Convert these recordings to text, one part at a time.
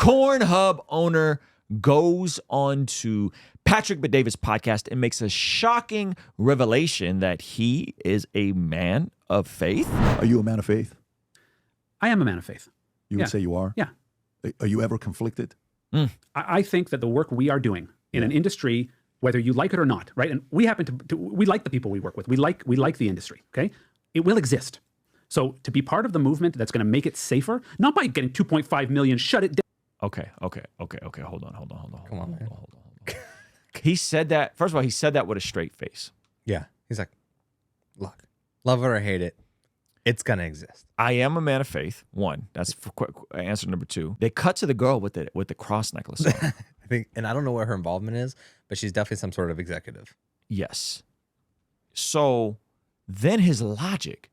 Cornhub owner goes on to Patrick Bet-David's podcast and makes a shocking revelation that he is a man of faith. Are you a man of faith? I am a man of faith. You would say you are? Yeah. Are you ever conflicted? I think that the work we are doing in an industry, whether you like it or not, right? And we happen to we like the people we work with. We like the industry, okay? It will exist. So to be part of the movement that's going to make it safer, not by getting 2.5 million, shut it down. Okay. Hold on. Come on, man. Hold on. He said that, first of all, he said that with a straight face. Yeah. He's like, look, love it or hate it, it's going to exist. I am a man of faith. One, that's for answer number two. They cut to the girl with the cross necklace on. I think, and I don't know what her involvement is, but she's definitely some sort of executive. Yes. So then his logic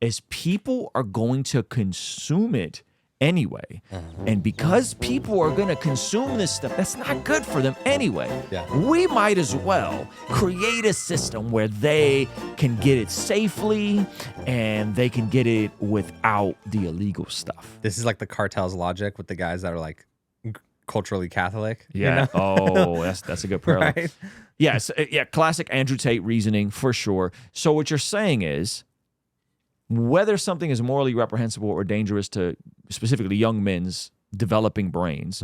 is people are going to consume it anyway. And because people are going to consume this stuff, that's not good for them anyway. Yeah. We might as well create a system where they can get it safely and they can get it without the illegal stuff. This is like the cartel's logic with the guys that are like culturally Catholic. Yeah. You know? Oh, that's a good parallel. Right? Yes. Yeah. Classic Andrew Tate reasoning for sure. So what you're saying is, whether something is morally reprehensible or dangerous to specifically young men's developing brains,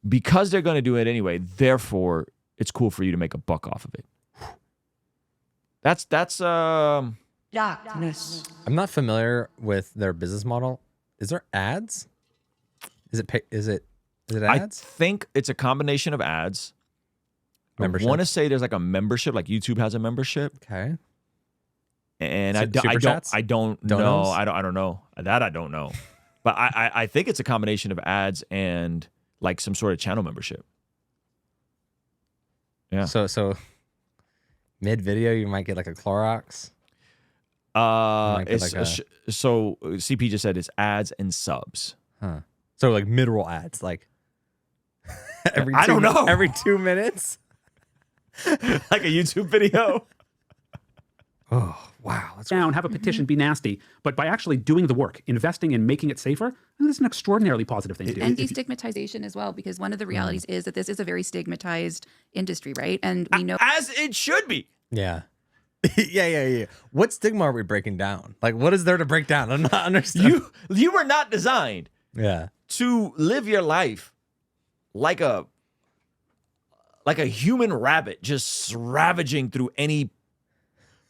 because they're going to do it anyway, therefore it's cool for you to make a buck off of it. That's Darkness. I'm not familiar with their business model. Is there ads? Is it ads? I think it's a combination of ads. Membership? I want to say there's like a membership, like YouTube has a membership. Okay. And Super chats? I don't know. I don't know. That I don't know. But I think it's a combination of ads and like some sort of channel membership. Yeah. So mid video you might get like a Clorox. So CP just said it's ads and subs. Huh. So like mid-roll ads, like I don't know. Every 2 minutes. Like a YouTube video. Oh, wow. That's Down, have a petition, be nasty. But by actually doing the work, investing in making it safer, that's an extraordinarily positive thing to do. And destigmatization as well, because one of the realities is that this is a very stigmatized industry, right? And we know As it should be. Yeah. yeah. What stigma are we breaking down? Like, what is there to break down? I'm not understanding. You were not designed Yeah. to live your life like a human rabbit, just ravaging through any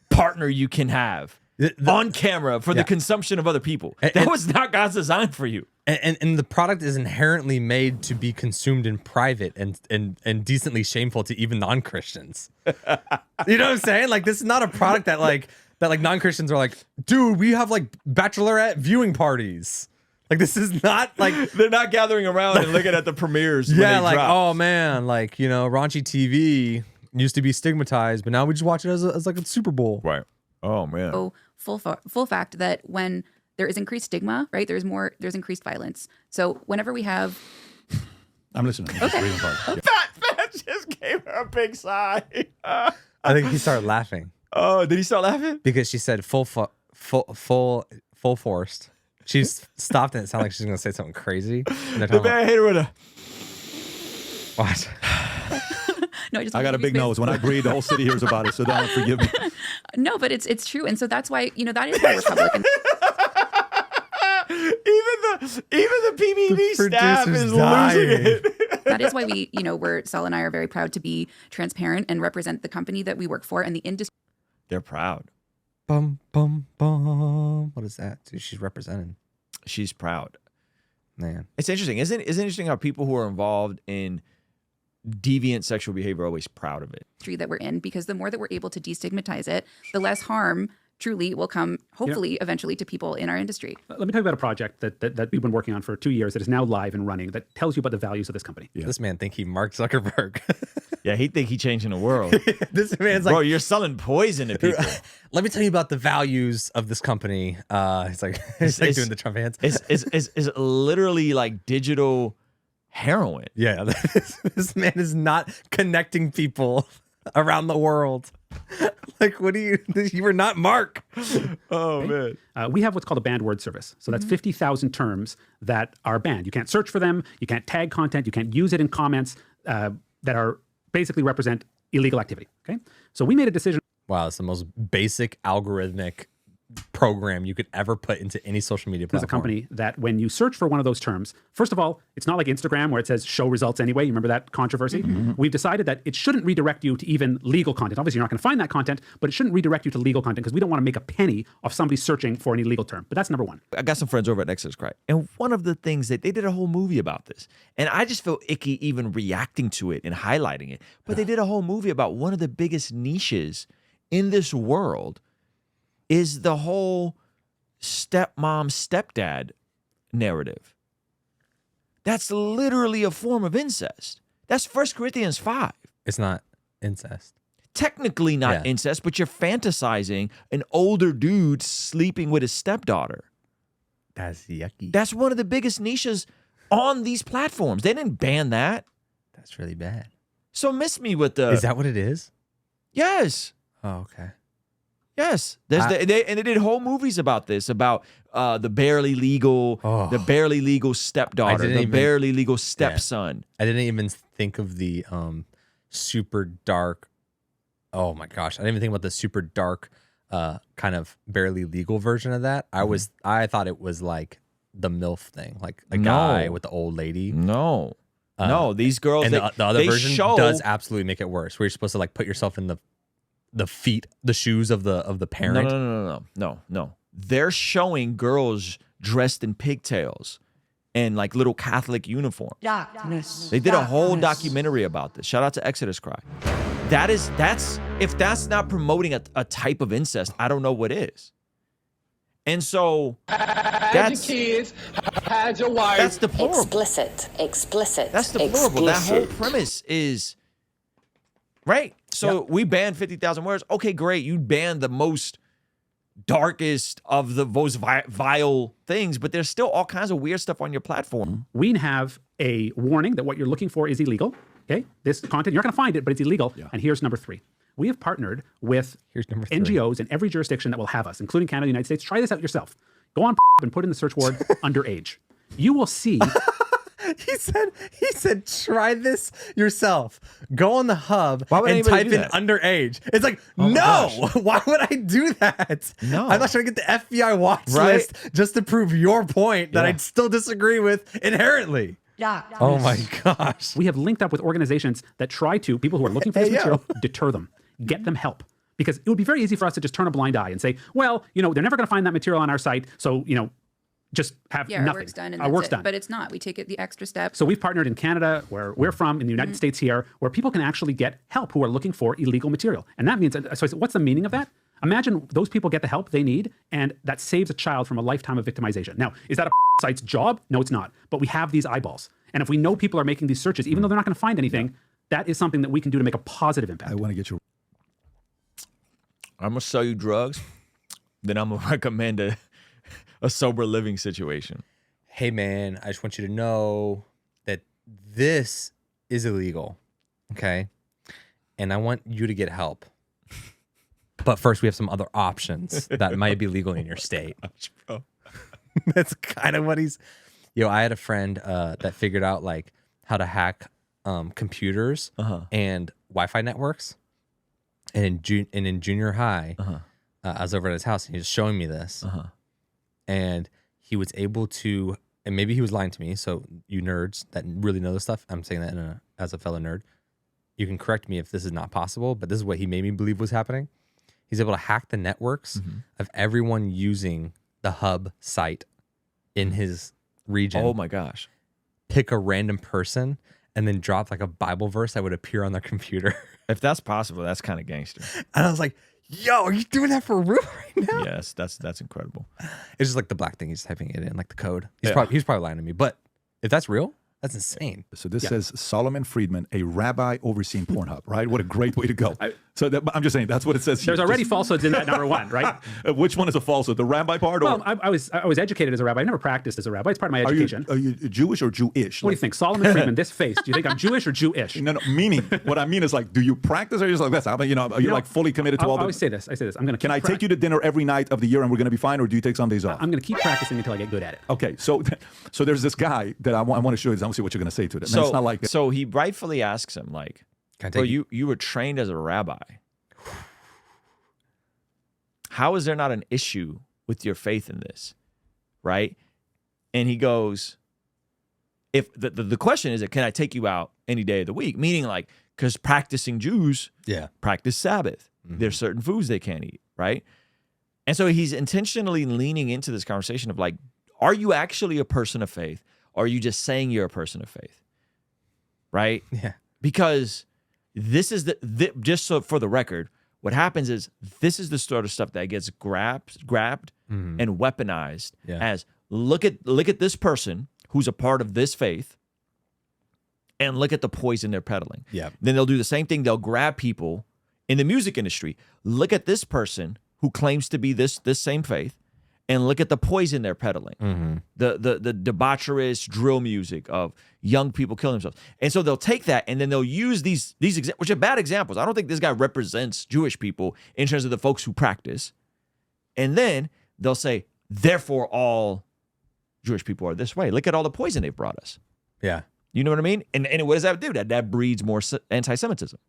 partner you can have on camera for the consumption of other people. That was not God's design for you. And the product is inherently made to be consumed in private and decently shameful to even non-Christians. You know what I'm saying? Like, this is not a product that non-Christians are like, dude, we have like bachelorette viewing parties. Like, this is not like They're not gathering around and looking at the premieres. yeah, when they like drop. oh man, like, you know, raunchy TV used to be stigmatized, but now we just watch it as like a Super Bowl. Right. Oh man. oh, full fact that when there is increased stigma, right, there's increased violence. So whenever we have I'm listening. I'm just reading part. Yeah. Fat just gave her a big sigh. I think he started laughing Oh, did he start laughing? because she said full forced. She stopped and it sounded like she's gonna say something crazy. And they're The talking man hit her with a. about, what? no, I just I got a big nose. When I breathe, the whole city hears about it. So don't forgive me. No, but it's true, and so that's why that is why Republican. Even the PBB staff producer's is dying. losing it. That is why we're Sal and I are very proud to be transparent and represent the company that we work for and the industry. They're proud. Bum bum bum. What is that? Dude, she's representing. She's proud. Man. It's interesting. Isn't it interesting how people who are involved in deviant sexual behavior are always proud of it? That we're in, because the more that we're able to destigmatize it, the less harm truly will come, hopefully, eventually to people in our industry. Let me tell you about a project that we've been working on for 2 years that is now live and running that tells you about the values of this company. Yeah. This man think he Mark Zuckerberg. Yeah, he think he changing the world. This man's like, Bro, you're selling poison to people. let me tell you about the values of this company. He's like doing the Trump hands. It's literally like digital heroin. Yeah, this man is not connecting people around the world. Like, what do you were not Mark. Oh, man. We have what's called a banned word service. So that's 50,000 terms that are banned. You can't search for them. You can't tag content. You can't use it in comments that are basically represent illegal activity. Okay. So we made a decision. Wow, it's the most basic algorithmic program you could ever put into any social media platform. There's a company that when you search for one of those terms, first of all, it's not like Instagram where it says show results anyway. You remember that controversy? We've decided that it shouldn't redirect you to even legal content. Obviously, you're not going to find that content, but it shouldn't redirect you to legal content because we don't want to make a penny off somebody searching for an illegal term. But that's number one. I got some friends over at Exodus Cry, and one of the things that they did a whole movie about this, and I just feel icky even reacting to it and highlighting it, but they did a whole movie about one of the biggest niches in this world is the whole stepmom, stepdad narrative. That's literally a form of incest. That's 1 Corinthians 5. It's not incest. Technically not incest, but you're fantasizing an older dude sleeping with his stepdaughter. That's yucky. That's one of the biggest niches on these platforms. They didn't ban that. That's really bad. So miss me with the... Is that what it is? Yes. Oh, okay. Yes, and they did whole movies about this, about the barely legal stepdaughter, barely legal stepson. I didn't even think of the super dark. Oh my gosh, I didn't even think about the super dark kind of barely legal version of that. I thought it was like the MILF thing, like a guy with the old lady. No, these girls. And the other version does absolutely make it worse, where you're supposed to like put yourself in the shoes of the parent. No. They're showing girls dressed in pigtails and like little Catholic uniforms. Darkness. They did a whole documentary about this. Shout out to Exodus Cry. That's if that's not promoting a type of incest, I don't know what is. And so that's your kids, had your wife. That's deplorable. Explicit. That's deplorable. That whole premise is right. So we banned 50,000 words. Okay, great. You banned the most darkest of the most vile things, but there's still all kinds of weird stuff on your platform. We have a warning that what you're looking for is illegal. Okay, this content, you're not going to find it, but it's illegal. Yeah. And here's number 3. We have partnered with NGOs in every jurisdiction that will have us, including Canada, United States. Try this out yourself. Go on and put in the search word underage. You will see. He said, try this yourself. Go on the hub and type in underage. It's like, no, why would I do that? No. I'm not trying to get the FBI watch list just to prove your point that I still disagree with inherently. Darkness. Oh my gosh. We have linked up with organizations that try to, people who are looking for this material, deter them, get them help. Because it would be very easy for us to just turn a blind eye and say, well, they're never going to find that material on our site. So, just have nothing. Our work's done and our work's done. But it's not. We take it the extra step. So we've partnered in Canada, where we're from, in the United States here, where people can actually get help who are looking for illegal material. And that means, so I said, what's the meaning of that? Imagine those people get the help they need, and that saves a child from a lifetime of victimization. Now, is that a site's job? No, it's not. But we have these eyeballs. And if we know people are making these searches, even though they're not going to find anything, that is something that we can do to make a positive impact. I want to get you. I'm going to sell you drugs, then I'm going to recommend a sober living situation. Hey man, I just want you to know that this is illegal, okay? And I want you to get help. But first, we have some other options that might be legal in your state. That's kind of what he's... I had a friend that figured out like how to hack computers and Wi-Fi networks. And in junior high, I was over at his house and he was showing me this. And he was able to, and maybe he was lying to me. So you nerds that really know this stuff, I'm saying that as a fellow nerd, you can correct me if this is not possible, but this is what he made me believe was happening. He's able to hack the networks of everyone using the hub site in his region. Oh my gosh. Pick a random person and then drop like a Bible verse that would appear on their computer. If that's possible, that's kind of gangster. And I was like, yo, are you doing that for real right now? Yes, that's incredible. It's just like the black thing. He's typing it in, like the code. He's probably lying to me. But if that's real, that's insane. So this says Solomon Friedman, a rabbi overseeing Pornhub, right? What a great way to go. So I'm just saying that's what it says here. There's already falsehoods in that number one, right? Which one is a falsehood? The rabbi part? Well, I was educated as a rabbi. I never practiced as a rabbi. It's part of my education. Are you Jewish or Jewish? What do you think? Solomon Friedman, this face. Do you think I'm Jewish or Jewish? No, meaning, what I mean is like, do you practice or are you just like this? Are you like fully committed to all I the... always say this. I'm going to Can I take you to dinner every night of the year and we're going to be fine, or do you take some days off? I'm going to keep practicing until I get good at it. Okay, so there's this guy that I want to show you this. I want to see what you're going to say to it. So, it's not like... So he rightfully asks him, like, bro, you were trained as a rabbi. How is there not an issue with your faith in this, right? And he goes, if the question is, can I take you out any day of the week? Meaning like, because practicing Jews practice Sabbath. There's certain foods they can't eat, right? And so he's intentionally leaning into this conversation of like, are you actually a person of faith? Or are you just saying you're a person of faith, right? Yeah. Because this is just so for the record, what happens is this is the sort of stuff that gets grabbed and weaponized as look at this person who's a part of this faith and look at the poison they're peddling. Yeah. Then they'll do the same thing. They'll grab people in the music industry. Look at this person who claims to be this same faith and look at the poison they're peddling. The debaucherous drill music of young people killing themselves. And so they'll take that and then they'll use these which are bad examples. I don't think this guy represents Jewish people in terms of the folks who practice. And then they'll say, therefore all Jewish people are this way. Look at all the poison they've brought us. Yeah. You know what I mean? And what does that do? That breeds more anti-Semitism.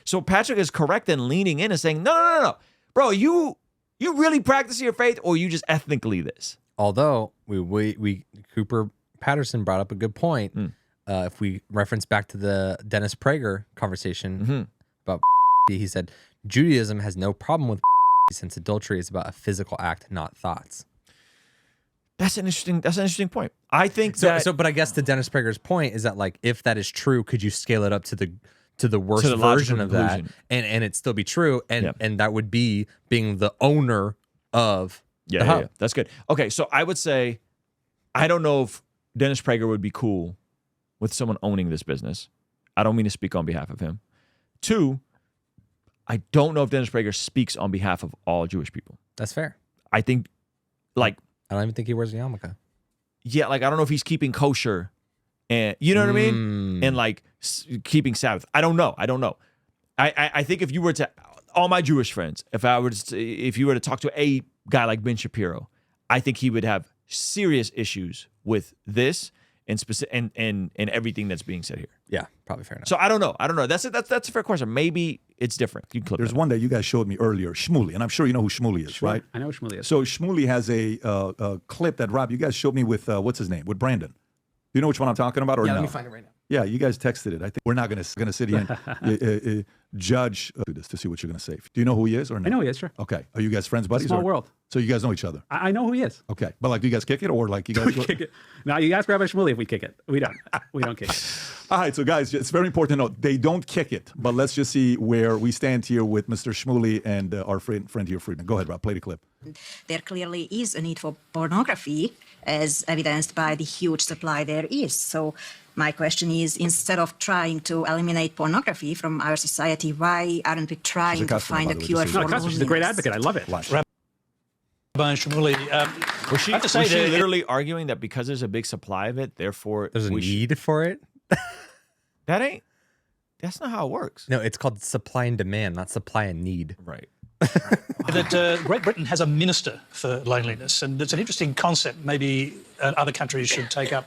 So Patrick is correct in leaning in and saying, no. Bro, you really practice your faith, or you just ethnically this? Although we Cooper Patterson brought up a good point. If we reference back to the Dennis Prager conversation about he said Judaism has no problem with since adultery is about a physical act, not thoughts. That's an interesting point. I think but I guess to Dennis Prager's point is that like if that is true, could you scale it up to the worst version of that and it still be true and that would be being the owner of the hub. Yeah. That's good. Okay, so I would say I don't know if Dennis Prager would be cool with someone owning this business. I don't mean to speak on behalf of him. 2, I don't know if Dennis Prager speaks on behalf of all Jewish people. That's fair. I think like I don't even think he wears a yarmulke. Yeah, like I don't know if he's keeping kosher and you know what I mean? And like keeping Sabbath. I don't know. I think if you were to all my Jewish friends, if you were to talk to a guy like Ben Shapiro, I think he would have serious issues with this and everything that's being said here. Yeah, probably fair enough. So I don't know. That's a fair question. Maybe it's different. You can clip There's one that you guys showed me earlier, Shmuley, and I'm sure you know who Shmuley is, right? I know who Shmuley is. So Shmuley has a clip that Rob, you guys showed me with what's his name, with Brandon. Do you know which one I'm talking about, or no? Let me find it right now. Yeah, you guys texted it. I think we're not going to sit here and judge this to see what you're going to say. Do you know who he is or no? I know who he is, sure. Okay. Are you guys friends, buddies? Small world. So you guys know each other? I know who he is. Okay. But like, do you guys kick it or like you guys... We kick it. Now you ask Rabbi Shmuley if we kick it. We don't. We don't kick it. All right. So guys, it's very important to note, they don't kick it. But let's just see where we stand here with Mr. Shmuley and our friend here, Friedman. Go ahead, Rob. Play the clip. There clearly is a need for pornography, as evidenced by the huge supply there is. So my question is, instead of trying to eliminate pornography from our society, why aren't we trying to find a cure for loneliness? She's a great advocate. I love it. Rabbi Shmuley, Was she literally arguing that because there's a big supply of it, therefore There's a need for it? That's not how it works. No, it's called supply and demand, not supply and need. Right. that Great Britain has a minister for loneliness, and it's an interesting concept maybe other countries should take up.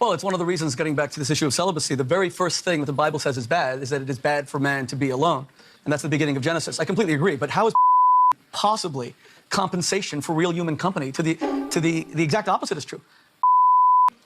Well, it's one of the reasons, getting back to this issue of celibacy, the very first thing that the Bible says is bad is that it is bad for man to be alone. And that's the beginning of Genesis. I completely agree. But how is possibly compensation for real human company? The exact opposite is true.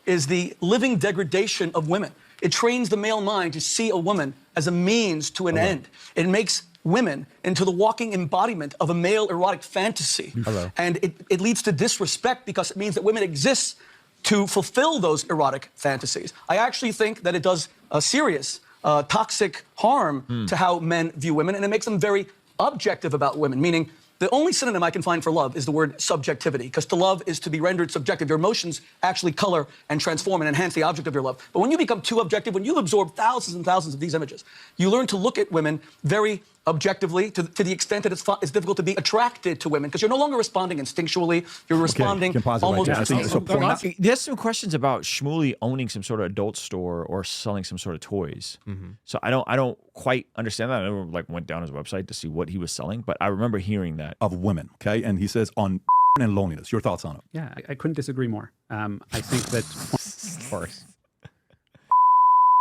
Is the living degradation of women. It trains the male mind to see a woman as a means to an end. It makes women into the walking embodiment of a male erotic fantasy. And it leads to disrespect because it means that women exist to fulfill those erotic fantasies. I actually think that it does a serious toxic harm to how men view women, and it makes them very objective about women, meaning the only synonym I can find for love is the word subjectivity, because to love is to be rendered subjective. Your emotions actually color and transform and enhance the object of your love. But when you become too objective, when you absorb thousands and thousands of these images, you learn to look at women very objectively to the extent that it's difficult to be attracted to women because you're no longer responding instinctually. You're responding Kim, pause it right almost. there. I think so. There's some questions about Shmuley owning some sort of adult store or selling some sort of toys. So I don't quite understand that. I never went down his website to see what he was selling, but I remember hearing that of women. Okay, and he says on and loneliness. Your thoughts on it? Yeah, I couldn't disagree more. I think that, Of course.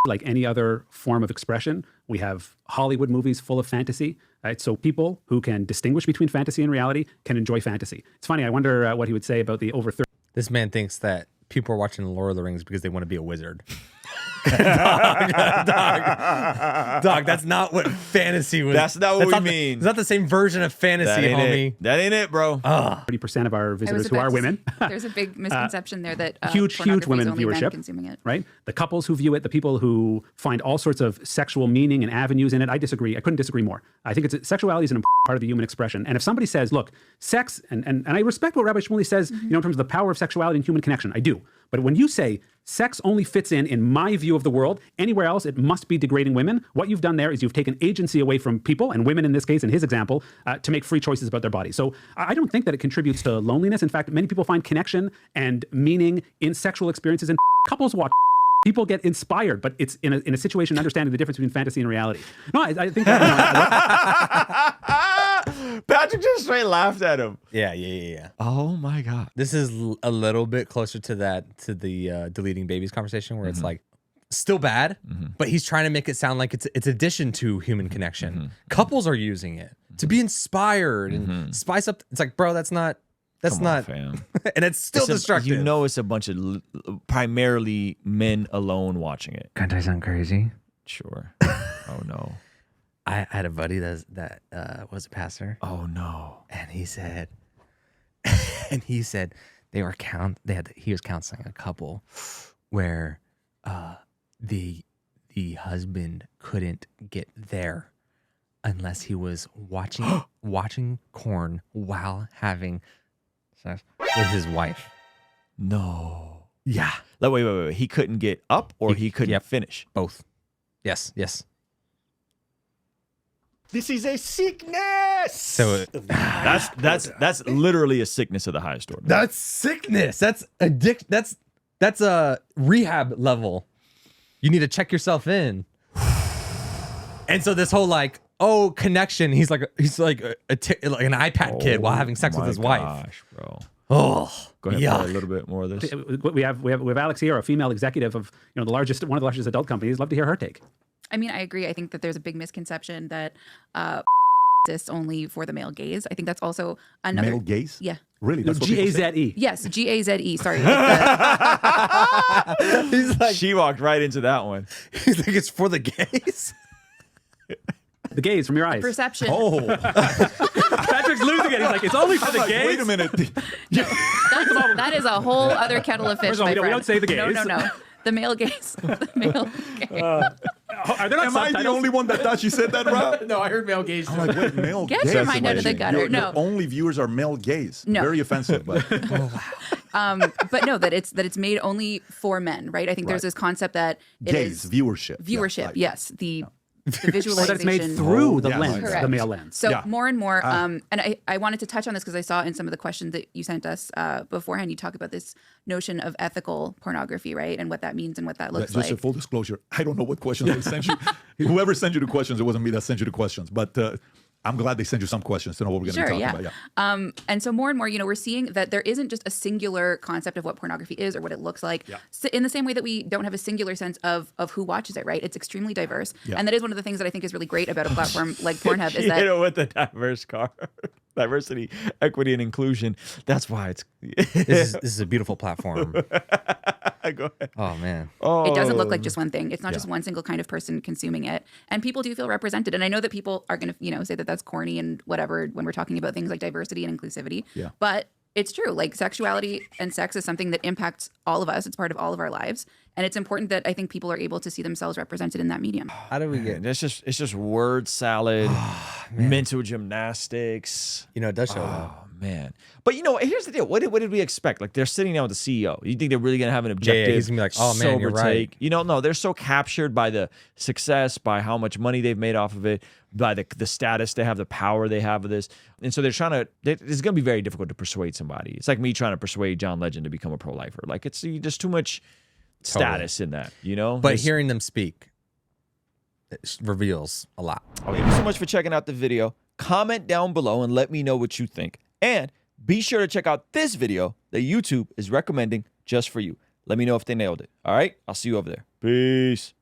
like any other form of expression, we have Hollywood movies full of fantasy. Right? So people who can distinguish between fantasy and reality can enjoy fantasy. It's funny. I wonder what he would say about the over 30. This man thinks that people are watching The Lord of the Rings because they want to be a wizard. Dog, that's not what fantasy was. That's not what we mean. It's not the same version of fantasy, homie. That ain't it, bro. 30% of our visitors who are women. There's a big misconception there that huge pornography women is only men viewership, consuming it. right? The couples who view it, the people who find all sorts of sexual meaning and avenues in it. I disagree. I couldn't disagree more. I think sexuality is an important part of the human expression. And if somebody says, look, sex, and I respect what Rabbi Shmuley says, in terms of the power of sexuality and human connection, I do. But when you say sex only fits in my view of the world, anywhere else it must be degrading women, what you've done there is you've taken agency away from people, and women in this case, in his example, to make free choices about their bodies. So I don't think that it contributes to loneliness. In fact, many people find connection and meaning in sexual experiences, and couples watch. People get inspired, but it's in a situation understanding the difference between fantasy and reality. No, I think that, Patrick just straight laughed at him. Yeah. Oh my God. This is a little bit closer to the deleting babies conversation where it's like still bad, but he's trying to make it sound like it's addition to human connection. Couples are using it to be inspired and spice up. It's like, bro, that's not. Come on, fam. And it's still destructive. You know, it's a bunch of primarily men alone watching it. Can't I sound crazy? Sure. Oh no. I had a buddy that was a pastor. Oh no. And he said he was counseling a couple where the husband couldn't get there unless he was watching porn while having sex with his wife. No. Yeah. Wait. He couldn't get up or he couldn't finish? Both. Yes. This is a sickness. So that's literally a sickness of the highest order. that's sickness. That's that's a rehab level. You need to check yourself in. And so this whole connection. He's like an iPad kid while having sex with his wife. Gosh, bro. Oh, Go ahead, play a little bit more of this. we have Alex here, a female executive of one of the largest adult companies. Love to hear her take. I mean, I agree. I think that there's a big misconception that exists only for the male gaze. I think that's also another Male gaze? Yeah. Really? That's what G-A-Z-E. Yes, G-A-Z-E. Sorry. He's like, She walked right into that one. he's like, it's for the gays. The gaze from your eyes. Perception. Oh, Patrick's losing it. He's like, it's only for the gays. wait a minute. That is a whole other kettle of fish. First of all, my we friend. don't say the gays. No. The male gaze. The male gaze. Are there not Am I the subtitles? only one that thought you said that, Rob? No, I heard male gays. I'm like, wait, male Get gaze? your mind out of the gutter. Your No. only viewers are male gaze. No. Very offensive, but But no, that it's made only for men, right? I think there's this concept that it gaze, is viewership. viewership. Yeah, right. Yes, the Or visualization. that it's made through the yes. lens, Correct. the male lens. So Yeah. more and more, and I wanted to touch on this because I saw in some of the questions that you sent us beforehand, you talk about this notion of ethical pornography, right? And what that means and what that looks Just like. a full disclosure, I don't know what questions they sent you. Whoever sent you the questions, it wasn't me that sent you the questions. But I'm glad they sent you some questions to know what we're going to be talking about. Yeah. And so more and more, we're seeing that there isn't just a singular concept of what pornography is or what it looks like. Yeah. So in the same way that we don't have a singular sense of who watches it, right? It's extremely diverse. Yeah. And that is one of the things that I think is really great about a platform like Pornhub is You hit that it with the diverse card. Diversity, equity, and inclusion. That's why it's. This is a beautiful platform. Go ahead. Oh man. it doesn't look like just one thing. It's not just one single kind of person consuming it. And people do feel represented. And I know that people are going to, say that that's corny and whatever when we're talking about things like diversity and inclusivity. Yeah. But it's true. Like sexuality and sex is something that impacts all of us. It's part of all of our lives. And it's important that I think people are able to see themselves represented in that medium. How do we get? It's just word salad, mental gymnastics. You know, it does show. Oh man! But here's the deal. What did we expect? Like, they're sitting down with the CEO. You think they're really gonna have an objective? Yeah, he's gonna be like, "Oh man, sober you're right." take? No, they're so captured by the success, by how much money they've made off of it, by the status they have, the power they have of this, and so they're trying to. It's gonna be very difficult to persuade somebody. It's like me trying to persuade John Legend to become a pro-lifer. Like, it's just too much status in that. But hearing them speak reveals a lot. Thank you so much for checking out the video. Comment down below and let me know what you think. And be sure to check out this video that YouTube is recommending just for you. Let me know if they nailed it. All right? I'll see you over there. Peace.